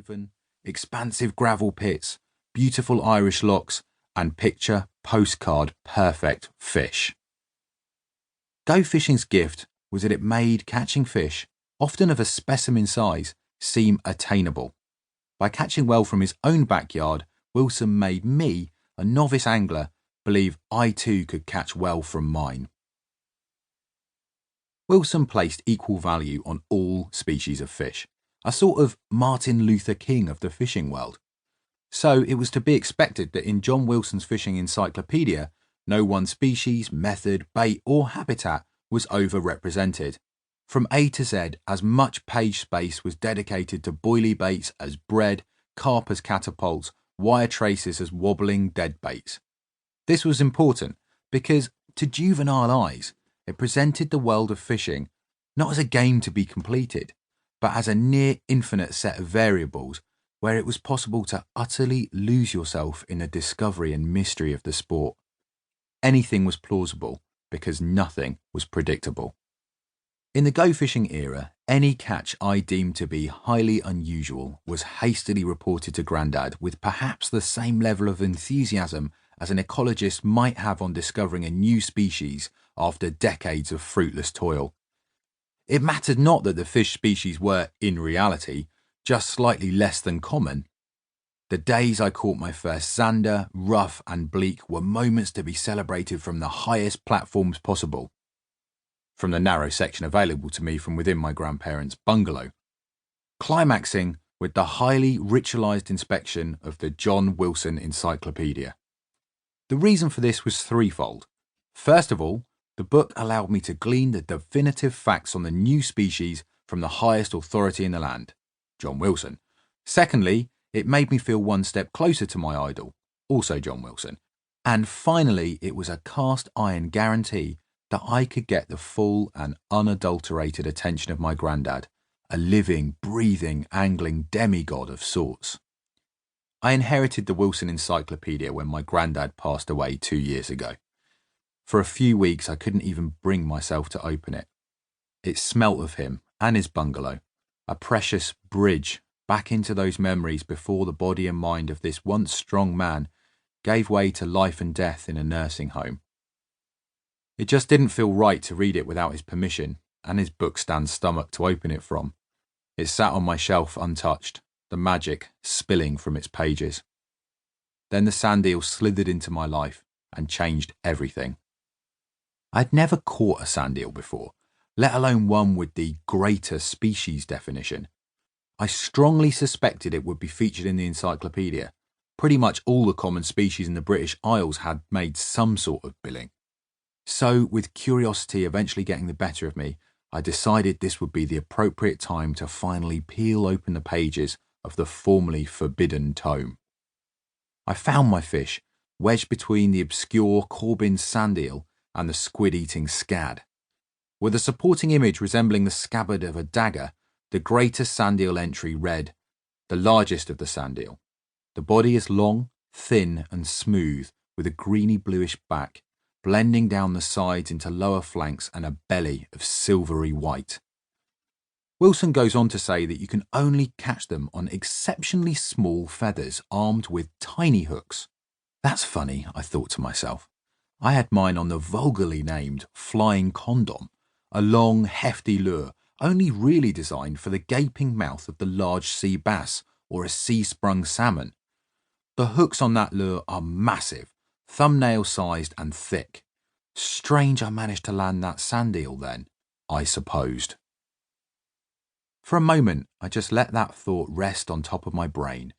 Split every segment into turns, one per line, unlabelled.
haven, expansive gravel pits, beautiful Irish lochs, and picture postcard perfect fish. Go fishing's gift was that it made catching fish, often of a specimen size, seem attainable. By catching well from his own backyard, Wilson made me, a novice angler, believe I too could catch well from mine. Wilson placed equal value on all species of fish, a sort of Martin Luther King of the fishing world. So it was to be expected that in John Wilson's fishing encyclopaedia, no one species, method, bait or habitat was overrepresented. From A to Z, as much page space was dedicated to boilie baits as bread, carp as catapults, wire traces as wobbling dead baits. This was important because, to juvenile eyes, it presented the world of fishing not as a game to be completed, but as a near infinite set of variables where it was possible to utterly lose yourself in the discovery and mystery of the sport. Anything was plausible because nothing was predictable. In the go fishing era, any catch I deemed to be highly unusual was hastily reported to Grandad with perhaps the same level of enthusiasm as an ecologist might have on discovering a new species after decades of fruitless toil. It mattered not that the fish species were, in reality, just slightly less than common. The days I caught my first zander, rough and bleak, were moments to be celebrated from the highest platforms possible. From the narrow section available to me from within my grandparents' bungalow, climaxing with the highly ritualised inspection of the John Wilson Encyclopaedia. The reason for this was threefold. First of all, the book allowed me to glean the definitive facts on the new species from the highest authority in the land, John Wilson. Secondly, it made me feel one step closer to my idol, also John Wilson. And finally, it was a cast iron guarantee that I could get the full and unadulterated attention of my granddad, a living, breathing, angling demigod of sorts. I inherited the Wilson Encyclopaedia when my granddad passed away 2 years ago. For a few weeks I couldn't even bring myself to open it. It smelt of him and his bungalow, a precious bridge back into those memories before the body and mind of this once strong man gave way to life and death in a nursing home. It just didn't feel right to read it without his permission and his bookstand stomach to open it from. It sat on my shelf untouched, the magic spilling from its pages. Then the sand eel slithered into my life and changed everything. I'd never caught a sand eel before, let alone one with the greater species definition. I strongly suspected it would be featured in the encyclopaedia. Pretty much all the common species in the British Isles had made some sort of billing. So, with curiosity eventually getting the better of me, I decided this would be the appropriate time to finally peel open the pages of the formerly forbidden tome. I found my fish, wedged between the obscure Corbin sand eel and the squid-eating scad. With a supporting image resembling the scabbard of a dagger, the greater sand eel entry read, "The largest of the sand eel. The body is long, thin and smooth with a greeny-bluish back, blending down the sides into lower flanks and a belly of silvery white." Wilson goes on to say that you can only catch them on exceptionally small feathers armed with tiny hooks. That's funny, I thought to myself. I had mine on the vulgarly named flying condom, a long, hefty lure only really designed for the gaping mouth of the large sea bass or a sea-sprung salmon. The hooks on that lure are massive, thumbnail-sized and thick. Strange I managed to land that sand eel then, I supposed. For a moment, I just let that thought rest on top of my brain.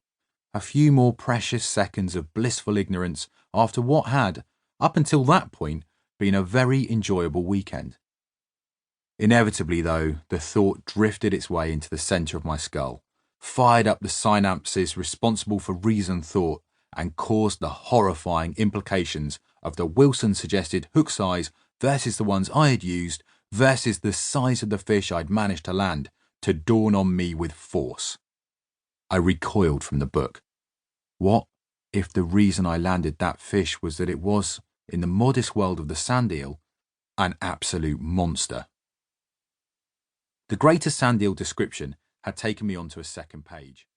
A few more precious seconds of blissful ignorance after what had, up until that point, been a very enjoyable weekend. Inevitably, though, the thought drifted its way into the centre of my skull, fired up the synapses responsible for reasoned thought, and caused the horrifying implications of the Wilson-suggested hook size versus the ones I had used versus the size of the fish I'd managed to land to dawn on me with force. I recoiled from the book. What if the reason I landed that fish was that it was, in the modest world of the sand eel, an absolute monster? The greater sand eel description had taken me onto a second page.